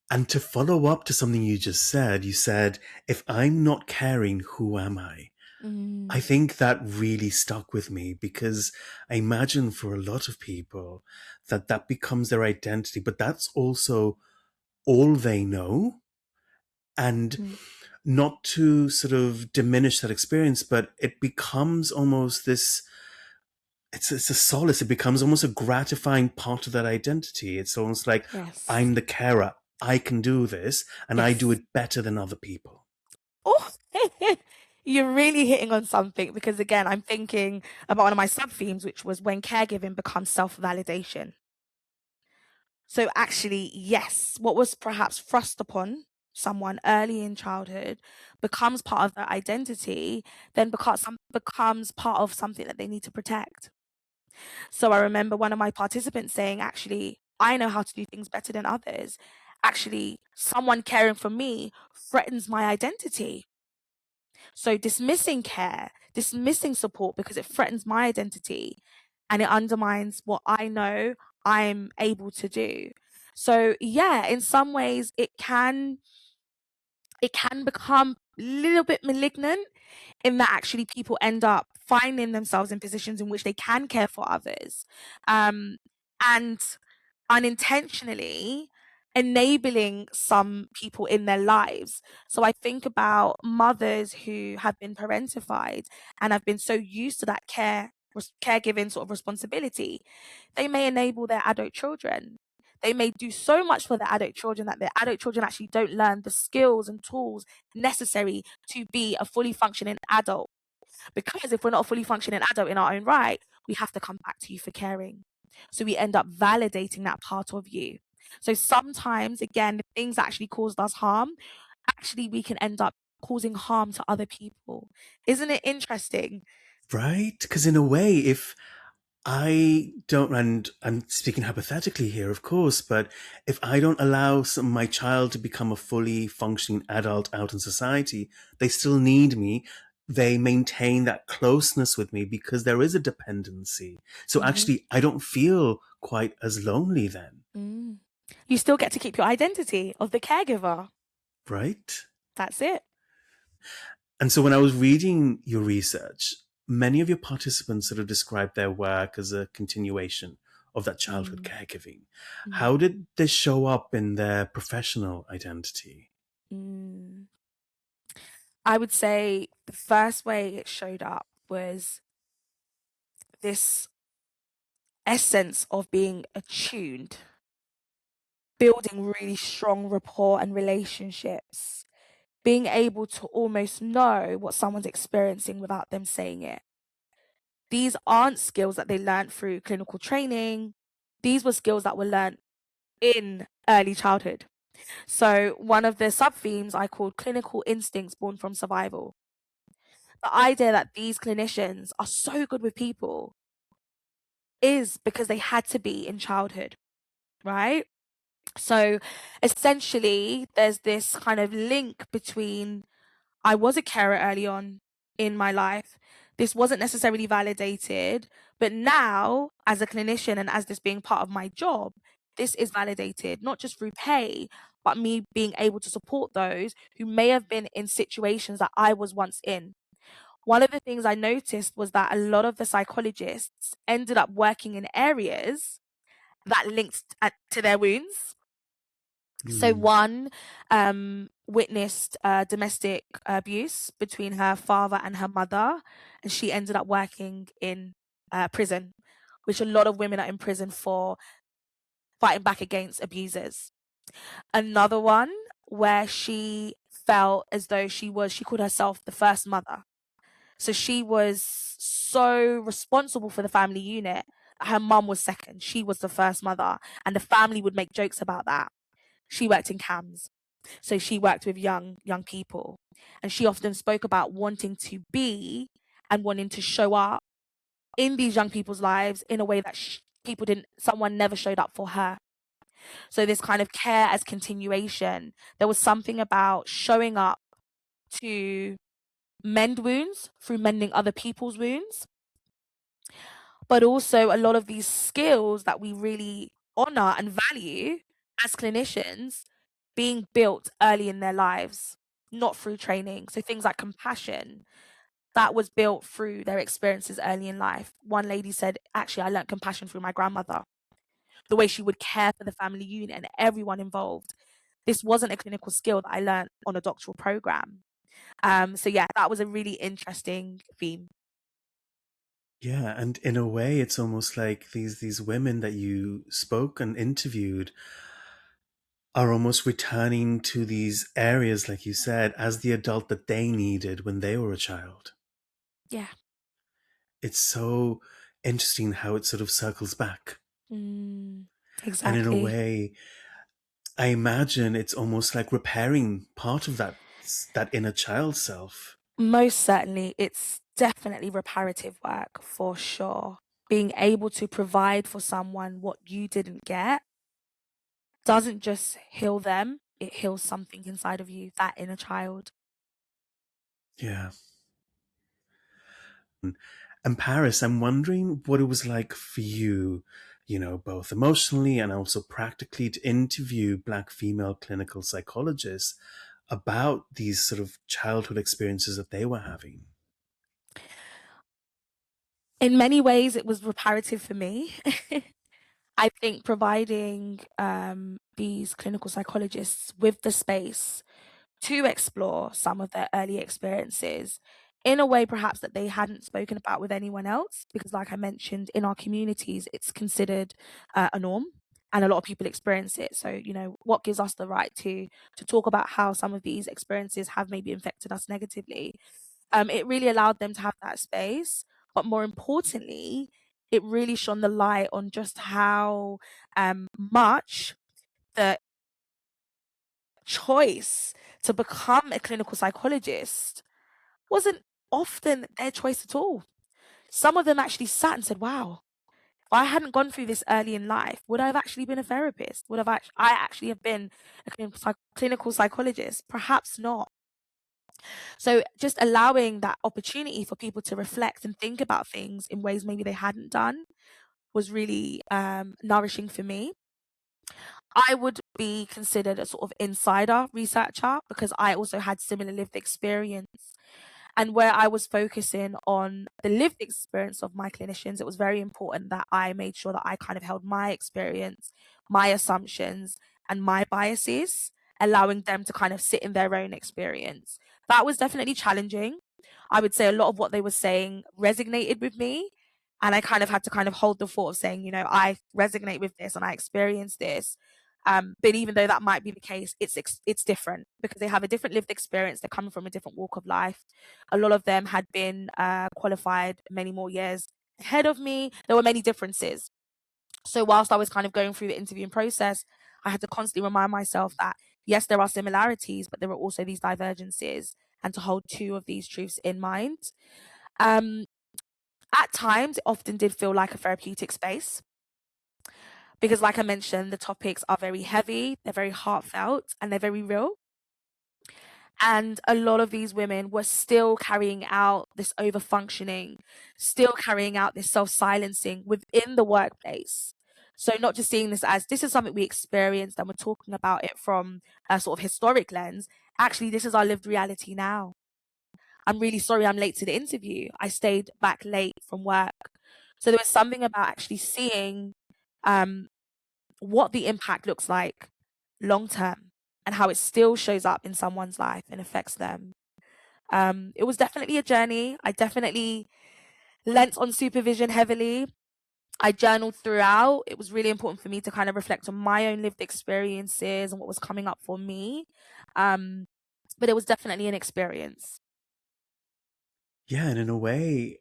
And to follow up to something you just said, you said, if I'm not caring, who am I? I Mm, think that really stuck with me because I imagine for a lot of people that becomes their identity, but that's also all they know. And mm, not to sort of diminish that experience, but it becomes almost this, it's a solace. It becomes almost a gratifying part of that identity. It's almost like yes. I'm the carer. I can do this and I do Yes. it better than other people. Oh, you're really hitting on something because, again, I'm thinking about one of my sub themes, which was when caregiving becomes self validation. So, actually, yes, what was perhaps thrust upon someone early in childhood becomes part of their identity, then becomes part of something that they need to protect. So, I remember one of my participants saying, actually, I know how to do things better than others. Actually, someone caring for me threatens my identity. So dismissing care, dismissing support because it threatens my identity and it undermines what I know I'm able to do. So yeah, in some ways it can become a little bit malignant in that actually people end up finding themselves in positions in which they can care for others. And unintentionally enabling some people in their lives. So I think about mothers who have been parentified and have been so used to that caregiving sort of responsibility, they may enable their adult children. They may do so much for their adult children that their adult children actually don't learn the skills and tools necessary to be a fully functioning adult. Because if we're not a fully functioning adult in our own right, we have to come back to you for caring. So we end up validating that part of you. So sometimes, again, if things actually caused us harm, actually we can end up causing harm to other people. Isn't it interesting? Right? Because in a way, if I don't, and I'm speaking hypothetically here, of course, but if I don't allow my child to become a fully functioning adult out in society, they still need me. They maintain that closeness with me because there is a dependency. So Hmm. actually, I don't feel quite as lonely then, Mm. You still get to keep your identity of the caregiver. right? That's it. And so when I was reading your research, many of your participants sort of described their work as a continuation of that childhood Mm. caregiving. Mm. How did this show up in their professional identity? Mm. I would say the first way it showed up was this essence of being attuned, building really strong rapport and relationships, being able to almost know what someone's experiencing without them saying it. These aren't skills that they learned through clinical training. These were skills that were learned in early childhood. So, one of the sub themes I called clinical instincts born from survival. the idea that these clinicians are so good with people is because they had to be in childhood, right? So essentially, there's this kind of link between I was a carer early on in my life. This wasn't necessarily validated, but now, as a clinician and as this being part of my job, this is validated, not just through pay, but me being able to support those who may have been in situations that I was once in. One of the things I noticed was that a lot of the psychologists ended up working in areas that linked to their wounds. So Mm. one witnessed domestic abuse between her father and her mother, and she ended up working in prison, which a lot of women are in prison for fighting back against abusers. Another one where she felt as though she called herself the first mother. So she was so responsible for the family unit. Her mum was second. She was the first mother, and the family would make jokes about that. She worked in CAMS. So she worked with young people, and she often spoke about wanting to be and wanting to show up in these young people's lives in a way that people didn't. Someone never showed up for her. So this kind of care as continuation. There was something about showing up to mend wounds through mending other people's wounds, but also a lot of these skills that we really honor and value as clinicians being built early in their lives, not through training. So things like compassion, that was built through their experiences early in life. One lady said, actually, I learned compassion through my grandmother, the way she would care for the family unit and everyone involved. This wasn't a clinical skill that I learned on a doctoral program. So yeah, that was a really interesting theme. Yeah, and in a way, it's almost like these women that you spoke and interviewed are almost returning to these areas, like you said, as the adult that they needed when they were a child. Yeah. It's so interesting how it sort of circles back. Mm, And in a exactly. way, I imagine it's almost like repairing part of that inner child self. Most certainly, it's definitely reparative work for sure. Being able to provide for someone what you didn't get doesn't just heal them, it heals something inside of you, that inner child. Yeah. And Paris, I'm wondering what it was like for you, both emotionally and also practically to interview Black female clinical psychologists about these sort of childhood experiences that they were having. In many ways, it was reparative for me. I think providing these clinical psychologists with the space to explore some of their early experiences in a way perhaps that they hadn't spoken about with anyone else, because like I mentioned, in our communities it's considered a norm and a lot of people experience it. So what gives us the right to talk about how some of these experiences have maybe infected us negatively. It really allowed them to have that space, but more importantly, it really shone the light on just how much the choice to become a clinical psychologist wasn't often their choice at all. Some of them actually sat and said, wow, if I hadn't gone through this early in life, would I have actually been a therapist? Would I actually have been a clinical psychologist? Perhaps not. So just allowing that opportunity for people to reflect and think about things in ways maybe they hadn't done was really nourishing for me. I would be considered a sort of insider researcher because I also had similar lived experience. And where I was focusing on the lived experience of my clinicians, it was very important that I made sure that I kind of held my experience, my assumptions, and my biases, allowing them to kind of sit in their own experience. That was definitely challenging. I would say a lot of what they were saying resonated with me. And I kind of had to kind of hold the thought of saying, I resonate with this and I experienced this. But even though that might be the case, it's different because they have a different lived experience. They're coming from a different walk of life. A lot of them had been qualified many more years ahead of me. There were many differences. So whilst I was kind of going through the interviewing process, I had to constantly remind myself that yes, there are similarities, but there are also these divergences. and to hold two of these truths in mind. Um, at times, it often did feel like a therapeutic space because, like I mentioned, the topics are very heavy, they're very heartfelt, and they're very real. And a lot of these women were still carrying out this over functioning, still carrying out this self silencing within the workplace. So, not just seeing this is something we experienced and we're talking about it from a sort of historic lens. Actually, this is our lived reality now. I'm really sorry I'm late to the interview. I stayed back late from work. So, there was something about actually seeing um, what the impact looks like long term and how it still shows up in someone's life and affects them. It was definitely a journey. I definitely lent on supervision heavily. I journaled throughout. It was really important for me to kind of reflect on my own lived experiences and what was coming up for me. Um, but it was definitely an experience. Yeah, and in a way,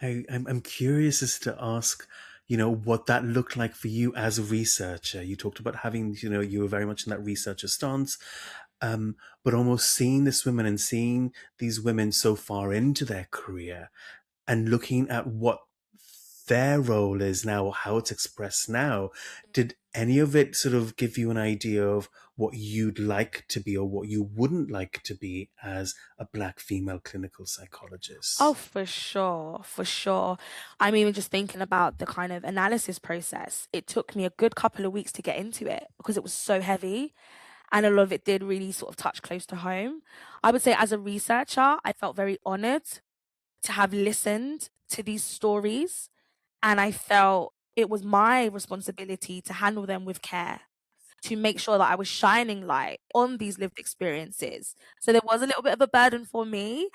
I'm curious as to ask, what that looked like for you as a researcher. You talked about having, you were very much in that researcher stance, but almost seeing this women and seeing these women so far into their career and looking at what their role is now or how it's expressed now. Did any of it sort of give you an idea of what you'd like to be or what you wouldn't like to be as a Black female clinical Oh, psychologist? for sure, for sure. I'm even just thinking about the kind of analysis process. It took me a good couple of weeks to get into it because it was so heavy. And a lot of it did really sort of touch close to home. I would say, as a researcher, I felt very honored to have listened to these stories, and I felt it was my responsibility to handle them with care, to make sure that I was shining light on these lived experiences. So there was a little bit of a burden for me,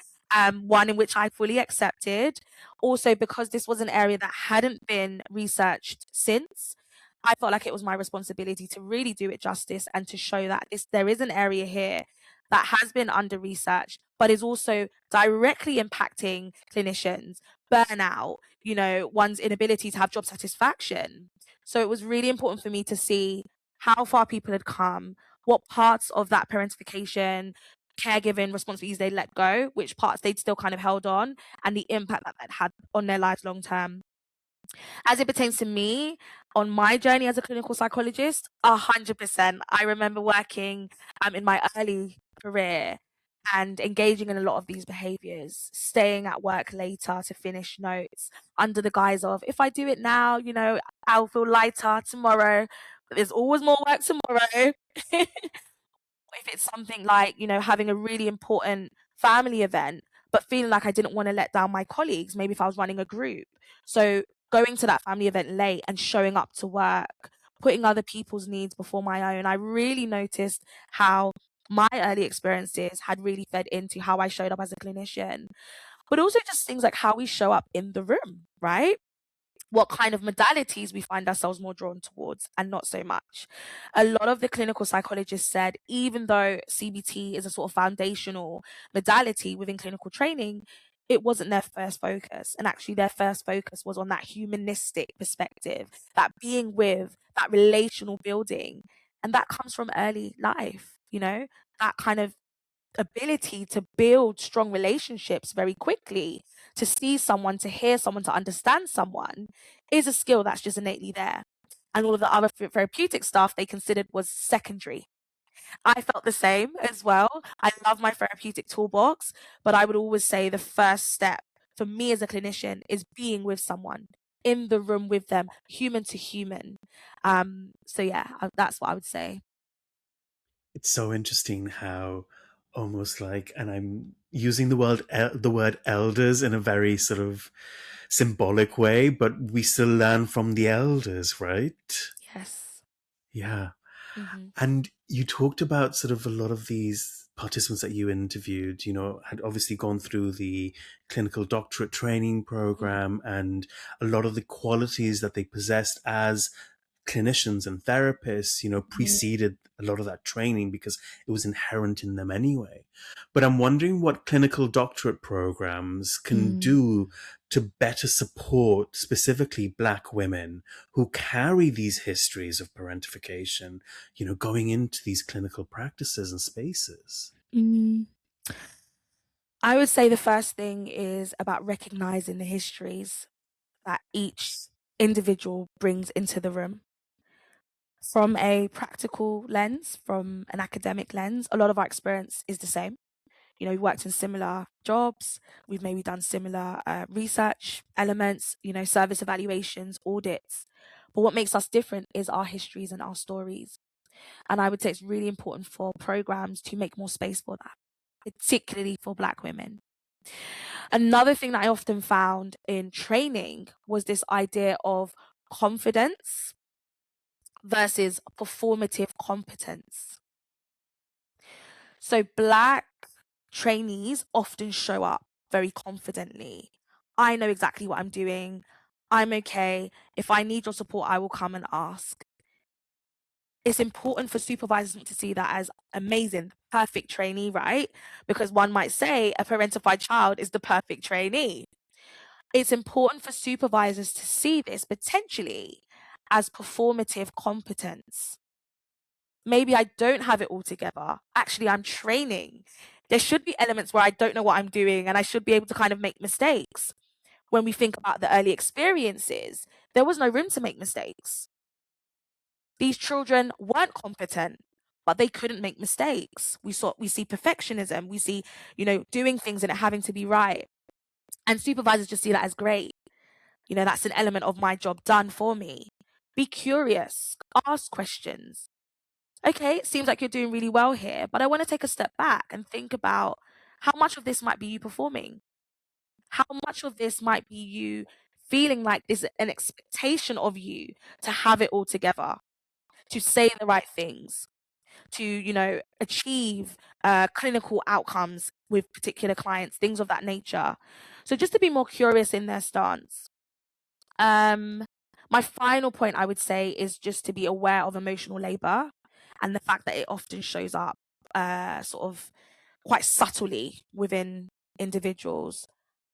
one in which I fully accepted. Also, because this was an area that hadn't been researched since, I felt like it was my responsibility to really do it justice and to show that there is an area here that has been under researched, but is also directly impacting clinicians, burnout, one's inability to have job satisfaction. So it was really important for me to see how far people had come, what parts of that parentification, caregiving responsibilities they let go, which parts they'd still kind of held on, and the impact that that had on their lives long term. As it pertains to me, on my journey as a clinical psychologist, 100%. I remember working in my early career and engaging in a lot of these behaviors, staying at work later to finish notes under the guise of, if I do it now, I'll feel lighter tomorrow. But there's always more work tomorrow. If it's something like, having a really important family event, but feeling like I didn't want to let down my colleagues, maybe if I was running a group. So going to that family event late and showing up to work, putting other people's needs before my own, I really noticed how my early experiences had really fed into how I showed up as a clinician, but also just things like how we show up in the room, right? What kind of modalities we find ourselves more drawn towards and not so much. A lot of the clinical psychologists said, even though CBT is a sort of foundational modality within clinical training, it wasn't their first focus. And actually, their first focus was on that humanistic perspective, that being with, that relational building. And that comes from early life, that kind of ability to build strong relationships very quickly, to see someone, to hear someone, to understand someone is a skill that's just innately there. And all of the other therapeutic stuff they considered was secondary. I felt the same as well. I love my therapeutic toolbox, but I would always say the first step for me as a clinician is being with someone in the room with them, human to human. So yeah, that's what I would say. It's so interesting how almost like, and I'm using the word elders in a very sort of symbolic way, but we still learn from the elders, right? Yes. Yeah. Mm-hmm. And you talked about sort of a lot of these participants that you interviewed, had obviously gone through the clinical doctorate training program and a lot of the qualities that they possessed as clinicians and therapists, preceded a lot of that training because it was inherent in them anyway. But I'm wondering what clinical doctorate programs can Mm-hmm. do to better support specifically Black women who carry these histories of parentification, going into these clinical practices and spaces. Mm. I would say the first thing is about recognizing the histories that each individual brings into the room. From a practical lens, from an academic lens, a lot of our experience is the same. You know, we've worked in similar jobs, we've maybe done similar research elements, you know, service evaluations, audits. But what makes us different is our histories and our stories. And I would say it's really important for programs to make more space for that, particularly for Black women. Another thing that I often found in training was this idea of confidence versus performative competence. So Black trainees often show up very confidently. I know exactly what I'm doing. I'm okay. If I need your support, I will come and ask. It's important for supervisors to see that as amazing, perfect trainee, right? Because one might say a parentified child is the perfect trainee. It's important for supervisors to see this potentially as performative competence. Maybe I don't have it all together. Actually, I'm training. There should be elements where I don't know what I'm doing and I should be able to kind of make mistakes. When we think about the early experiences, there was no room to make mistakes. These children weren't competent, but they couldn't make mistakes. We see perfectionism, we see, you know, doing things and it having to be right. And supervisors just see that as great. You know, that's an element of my job done for me. Be curious, ask questions. Okay, it seems like you're doing really well here, but I want to take a step back and think about how much of this might be you performing. How much of this might be you feeling like there's an expectation of you to have it all together, to say the right things, to, you know, achieve clinical outcomes with particular clients, things of that nature. So just to be more curious in their stance. My final point I would say is just to be aware of emotional labor and the fact that it often shows up sort of quite subtly within individuals.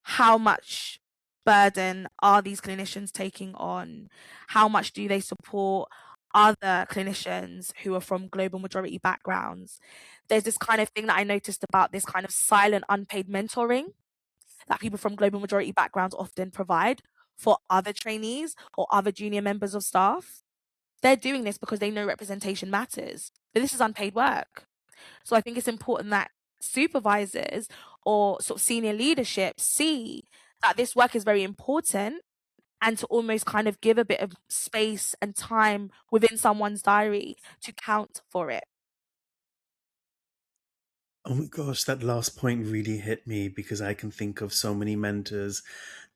How much burden are these clinicians taking on? How much do they support other clinicians who are from global majority backgrounds? There's this kind of thing that I noticed about this kind of silent, unpaid mentoring that people from global majority backgrounds often provide for other trainees or other junior members of staff. They're doing this because they know representation matters. But this is unpaid work. So I think it's important that supervisors or sort of senior leadership see that this work is very important and to almost kind of give a bit of space and time within someone's diary to count for it. Oh my gosh, that last point really hit me because I can think of so many mentors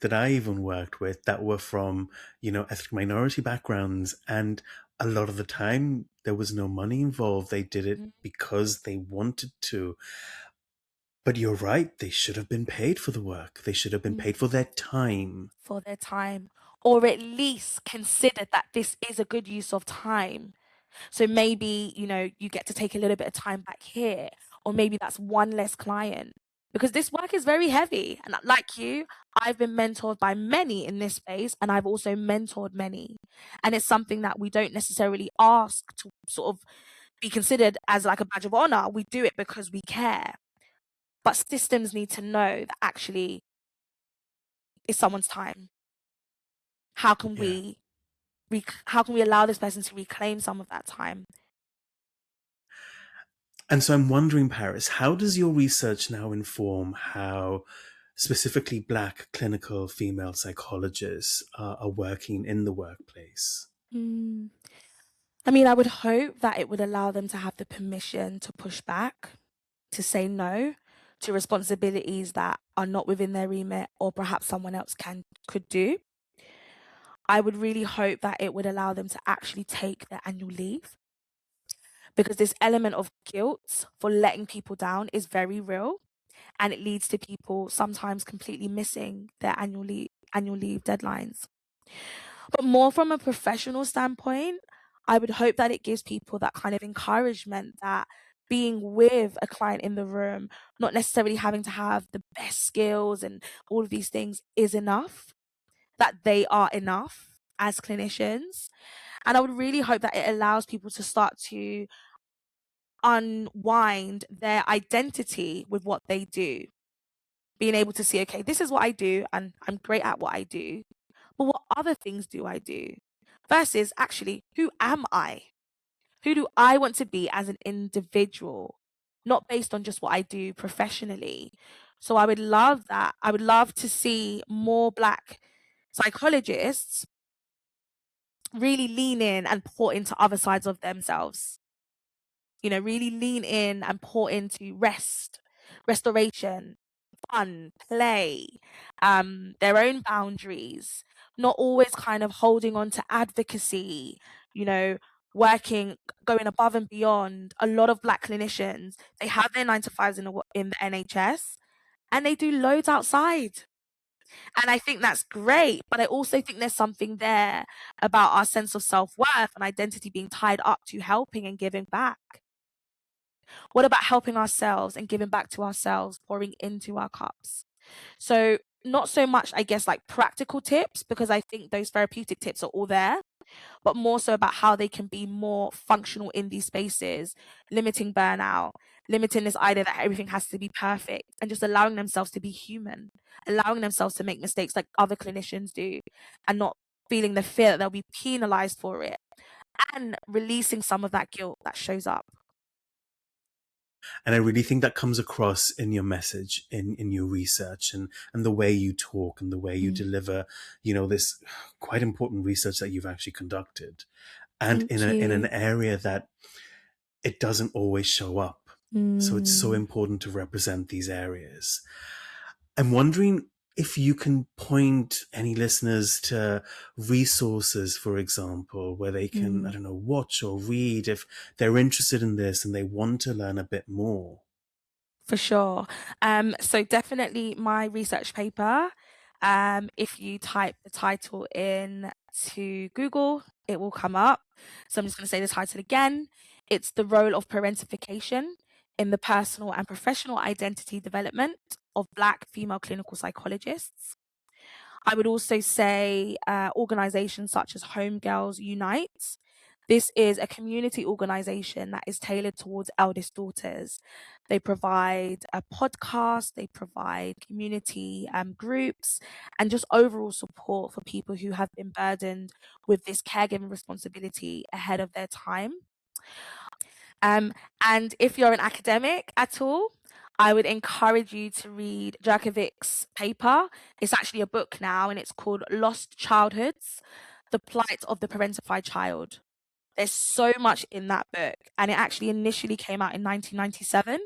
that I even worked with that were from, ethnic minority backgrounds. And a lot of the time, there was no money involved. They did it Mhm. because they wanted to. But you're right, they should have been paid for the work. They should have been paid for their time. For their time, or at least consider that this is a good use of time. So maybe, you know, you get to take a little bit of time back here, or maybe that's one less client. Because this work is very heavy. And like you, I've been mentored by many in this space, and I've also mentored many. And it's something that we don't necessarily ask to sort of be considered as like a badge of honor. We do it because we care. But systems need to know that actually it's someone's time. How can Yeah. we how can we allow this person to reclaim some of that time? And so I'm wondering, Paris, how does your research now inform how specifically Black clinical female psychologists are working in the workplace? Mm. I mean, I would hope that it would allow them to have the permission to push back, to say no to responsibilities that are not within their remit or perhaps someone else could do. I would really hope that it would allow them to actually take their annual leave, because this element of guilt for letting people down is very real, and it leads to people sometimes completely missing their annual leave deadlines. But more from a professional standpoint, I would hope that it gives people that kind of encouragement that being with a client in the room, not necessarily having to have the best skills and all of these things, is enough, that they are enough as clinicians. And I would really hope that it allows people to start to unwind their identity with what they do. being able to see, okay, this is what I do and I'm great at what I do, but what other things do I do? Versus actually, who am I? Who do I want to be as an individual? Not based on just what I do professionally. So I would love that. I would love to see more Black psychologists really lean in and pour into other sides of themselves. You know, really lean in and pour into rest, restoration, fun, play, their own boundaries, not always kind of holding on to advocacy, you know, working, going above and beyond. A lot of Black clinicians, they have their 9 to 5s in the NHS and they do loads outside. And I think that's great. But I also think there's something there about our sense of self worth and identity being tied up to helping and giving back. What about helping ourselves and giving back to ourselves, pouring into our cups? So, not so much, I guess, like practical tips, because I think those therapeutic tips are all there, but more so about how they can be more functional in these spaces, limiting burnout, limiting this idea that everything has to be perfect, and just allowing themselves to be human, allowing themselves to make mistakes like other clinicians do, and not feeling the fear that they'll be penalized for it, and releasing some of that guilt that shows up. And I really think that comes across in your message, in your research, and the way you talk and the way you Mm. deliver, this quite important research that you've actually conducted. And Thank in an you. area that it doesn't always show up. So it's so Mm. important to represent these areas. I'm wondering if you can point any listeners to resources, for example, where they can, I Mm. don't know, watch or read if they're interested in this and they want to learn a bit more. For sure. So definitely my research paper. If you type the title in to Google, it will come up. So I'm just going to say the title again. It's The Role of Parentification in the Personal and Professional Identity Development of Black Female Clinical Psychologists. I would also say organizations such as Home Girls Unite. This is a community organization that is tailored towards eldest daughters. They provide a podcast, they provide community groups, and just overall support for people who have been burdened with this caregiving responsibility ahead of their time. And if you're an academic at all, I would encourage you to read Jerkovic's paper. It's actually a book now, and it's called Lost Childhoods: The Plight of the Parentified Child. There's so much in that book, and it actually initially came out in 1997.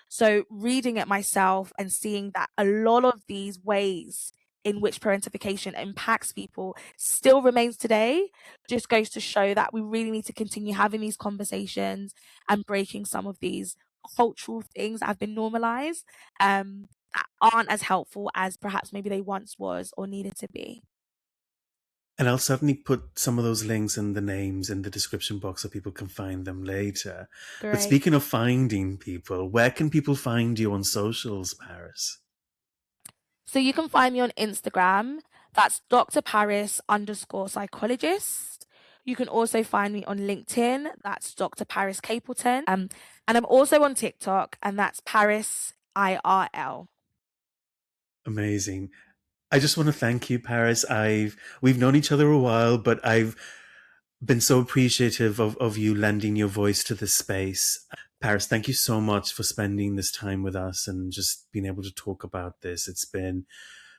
So reading it myself and seeing that a lot of these ways in which parentification impacts people still remains today just goes to show that we really need to continue having these conversations and breaking some of these cultural things that have been normalized, that aren't as helpful as perhaps maybe they once was or needed to be. And I'll certainly put some of those links and the names in the description box so people can find them later. But Great. speaking of finding people, where can people find you on socials, Paris? So you can find me on Instagram. That's Dr. Paris _ psychologist. You can also find me on LinkedIn. That's Dr. Paris Capleton. And I'm also on TikTok, and that's Paris IRL. Amazing. I just want to thank you, Paris. We've known each other a while, but I've been so appreciative of you lending your voice to this space. Paris, thank you so much for spending this time with us and just being able to talk about this. It's been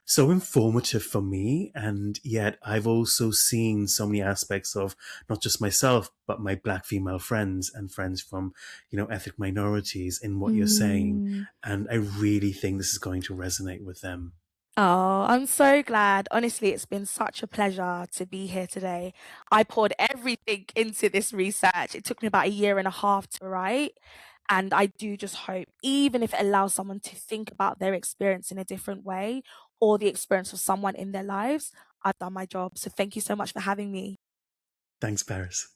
so informative for me, and yet I've also seen so many aspects of not just myself, but my Black female friends and friends from, ethnic minorities in what you're saying. Mm. And I really think this is going to resonate with them. Oh, I'm so glad. Honestly, it's been such a pleasure to be here today. I poured everything into this research. It took me about a year and a half to write. And I do just hope, even if it allows someone to think about their experience in a different way or the experience of someone in their lives, I've done my job. So thank you so much for having me. Thanks, Paris.